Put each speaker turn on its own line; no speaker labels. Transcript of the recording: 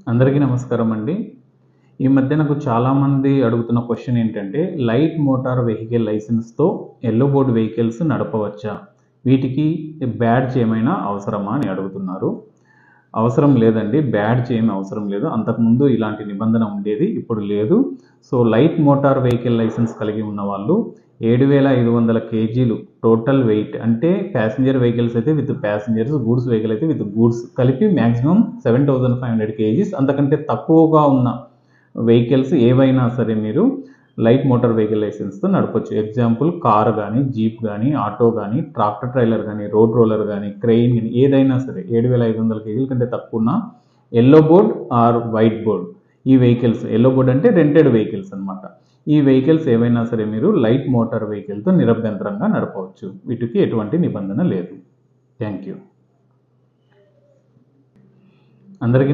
అందరికీ నమస్కారం అండి. ఈ మధ్య నాకు చాలామంది అడుగుతున్న క్వెషన్ ఏంటంటే, లైట్ మోటార్ వెహికల్ లైసెన్స్‌తో యెల్లో బోర్డ్ వెహికల్స్ నడపవచ్చా? వీటికి బ్యాడ్జ్ ఏమైనా అవసరమా అని అడుగుతున్నారు. అవసరం లేదండి. బ్యాడ్జ్ ఏమి అవసరం లేదు. అంతకుముందు ఇలాంటి నిబంధన ఉండేది. ఇప్పుడు లేదు. So, light motor vehicle license కలిగి ఉన్నవాళ్ళు 7,500 కేజీలు టోటల్ వెయిట్ అంటే ప్యాసింజర్ వెహికల్స్ అయితే విత్ ప్యాసింజర్స్, గూడ్స్ వెహికల్ అయితే విత్ గూడ్స్ కలిపి మాక్సిమం 7,500 కేజీస్ అంతకంటే తక్కువగా ఉన్న వెహికల్స్ ఏవైనా సరే మీరు లైట్ మోటార్ వెహికల్ లైసెన్స్‌తో నడపొచ్చు. ఎగ్జాంపుల్ కార్ గానీ, జీప్ గానీ, ఆటో గానీ, ట్రాక్టర్ ట్రైలర్ గానీ, రోడ్ రోలర్ గానీ, క్రెయిన్ గానీ ఏదైనా సరే 7,500 కేజీల కంటే తక్కువున్న yellow board or white board ఈ వెహికల్స్ యెల్లో బోర్డ్ అంటే రెంటెడ్ వెహికల్స్ అన్నమాట. ఈ వెహికల్స్ ఏవైనా సరే మీరు లైట్ మోటార్ వెహికల్‌తో నిరభ్యంతరంగా నడపవచ్చు. వీటికి ఎటువంటి నిబంధన లేదు. Thank you. అందరికీ